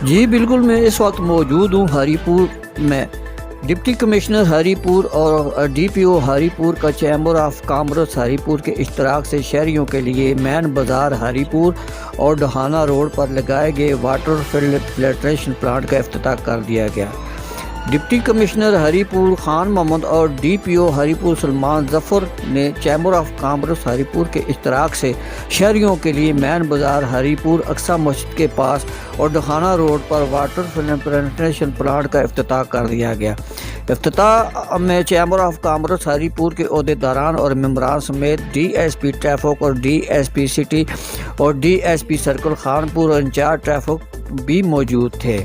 جی بالکل، میں اس وقت موجود ہوں ہری پور میں۔ ڈپٹی کمشنر ہری پور اور ڈی پی او ہری پور کا چیمبر آف کامرس ہری پور کے اشتراک سے شہریوں کے لیے مین بازار ہری پور اور ڈہانہ روڈ پر لگائے گئے واٹر فلٹریشن پلانٹ کا افتتاح کر دیا گیا۔ ڈپٹی کمشنر ہری پور خان محمد اور ڈی پی او ہری پور سلمان ظفر نے چیمبر آف کامرس ہری پور کے اشتراک سے شہریوں کے لیے مین بازار ہری پور اقصی مسجد کے پاس اور ڈہانہ روڈ پر واٹر فلٹریشن پلانٹ کا افتتاح کر دیا گیا۔ افتتاح میں چیمبر آف کامرس ہری پور کے عہدیداران اور ممبران سمیت ڈی ایس پی ٹریفک اور ڈی ایس پی سٹی اور D S P circle Khanpur اور انچارج ٹریفک بھی موجود تھے۔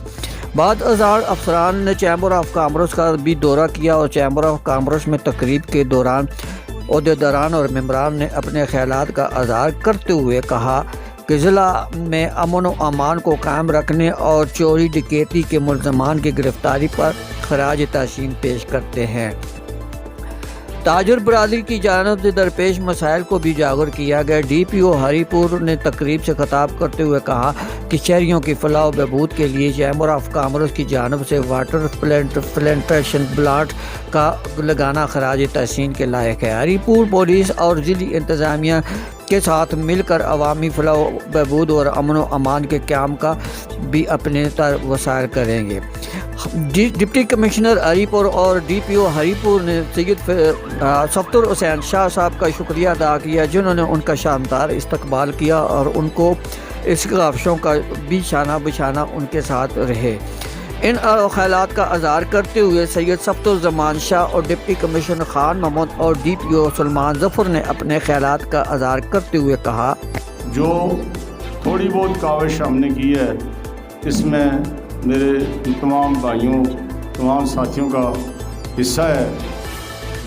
بعد ازاں افسران نے چیمبر آف کامرس کا بھی دورہ کیا اور چیمبر آف کامرس میں تقریب کے دوران عہدیداران اور ممبران نے اپنے خیالات کا اظہار کرتے ہوئے کہا کہ ضلع میں امن و امان کو قائم رکھنے اور چوری ڈکیتی کے ملزمان کی گرفتاری پر خراج تحسین پیش کرتے ہیں۔ تاجر برادری کی جانب سے درپیش مسائل کو بھی اجاگر کیا گیا۔ ڈی پی او ہری پور نے تقریب سے خطاب کرتے ہوئے کہا کہ شہریوں کی فلاح و بہبود کے لیے چیمبر آف کامرس کی جانب سے واٹر فلٹریشن پلانٹ کا لگانا خراج تحسین کے لائق ہے۔ ہری پور پولیس اور ضلعی انتظامیہ کے ساتھ مل کر عوامی فلاح و بہبود اور امن و امان کے قیام کا بھی اپنے وسائل کریں گے۔ ڈپٹی کمشنر ہری پور اور ڈی پی او ہری پور نے سید صفدر حسین شاہ صاحب کا شکریہ ادا کیا، جنہوں نے ان کا شاندار استقبال کیا اور ان کو اس خواہشوں کا بھی شانہ بشانہ ان کے ساتھ رہے۔ ان خیالات کا اظہار کرتے ہوئے سید صفدر زمان شاہ اور ڈپٹی کمشنر خان محمد اور ڈی پی او سلمان ظفر نے اپنے خیالات کا اظہار کرتے ہوئے کہا جو تھوڑی بہت کاوش ہم نے کی ہے، اس میں میرے تمام بھائیوں تمام ساتھیوں کا حصہ ہے،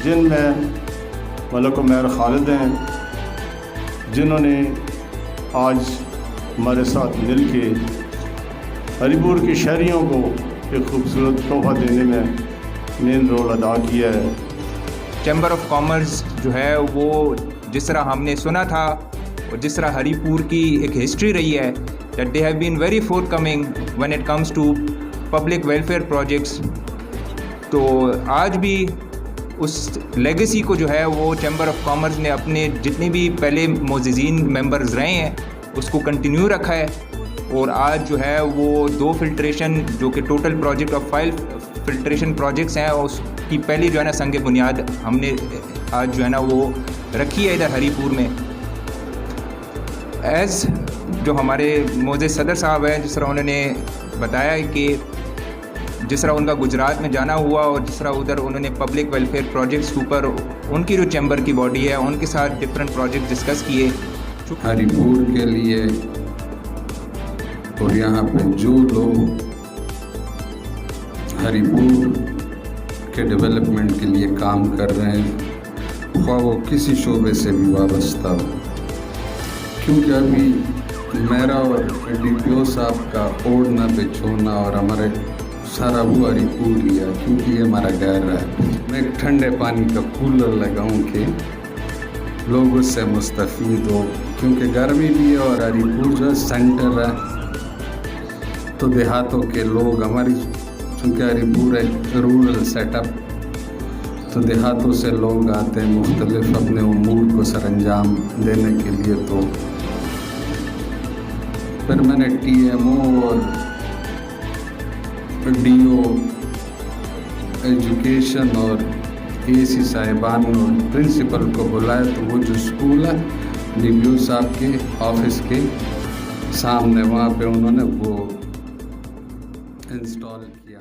جن میں ملک و مہر خالد ہیں، جنہوں نے آج ہمارے ساتھ مل کے ہری پور کے شہریوں کو ایک خوبصورت تحفہ دینے میں مین رول ادا کیا ہے۔ چیمبر آف کامرس جو ہے وہ جس طرح ہم نے سنا تھا اور جس طرح ہری پور کی ایک ہسٹری رہی ہے that they have been very forthcoming when it comes to public welfare projects، تو آج بھی اس لیگیسی کو جو ہے وہ چیمبر آف کامرس نے اپنے جتنے بھی پہلے معززین ممبرز رہے ہیں اس کو کنٹینیو رکھا ہے، اور آج جو ہے وہ 2 فلٹریشن جو کہ total project of 5 filtration projects ہیں، اور اس کی پہلی جو ہے نا سنگ بنیاد ہم نے آج جو ہے نا وہ رکھی ہے ادھر ہری پور میں۔ ایز جو ہمارے معزز صدر صاحب ہیں، جس طرح انہوں نے بتایا کہ جس طرح ان کا گجرات میں جانا ہوا اور جس طرح ادھر انہوں نے پبلک ویلفیئر پروجیکٹس کے اوپر ان کی جو چیمبر کی باڈی ہے ان کے ساتھ ڈفرینٹ پروجیکٹ ڈسکس کیے ہری پور کے لیے، اور یہاں پہ جو لوگ ہری پور کے ڈیولپمنٹ کے لیے کام کر رہے ہیں، خواہ وہ کسی شعبے سے بھی وابستہ ہو، کیونکہ ابھی میرا اور ڈی پی او صاحب کا اوڑھنا بچھونا اور ہمارے سارا وہ ہری پور ہی ہے، کیونکہ یہ ہمارا گھر ہے۔ میں ایک ٹھنڈے پانی کا کولر لگاؤں کہ لوگ اس سے مستفید ہو، کیونکہ گرمی بھی ہے اور ہری پور جو ہے سینٹر ہے، تو دیہاتوں کے لوگ ہماری چونکہ ہری پور ہے رورل سیٹ اپ، تو دیہاتوں سے لوگ آتے ہیں مختلف اپنے امور کو سر انجام دینے کے لیے، تو پھر میں نے ٹی ایم او اور ڈی او ایجوکیشن اور اے سی صاحبان اور پرنسپل کو بلایا، تو وہ جو اسکول ہے ڈی پی او صاحب کے آفس کے سامنے وہاں پہ انہوں نے وہ انسٹال کیا۔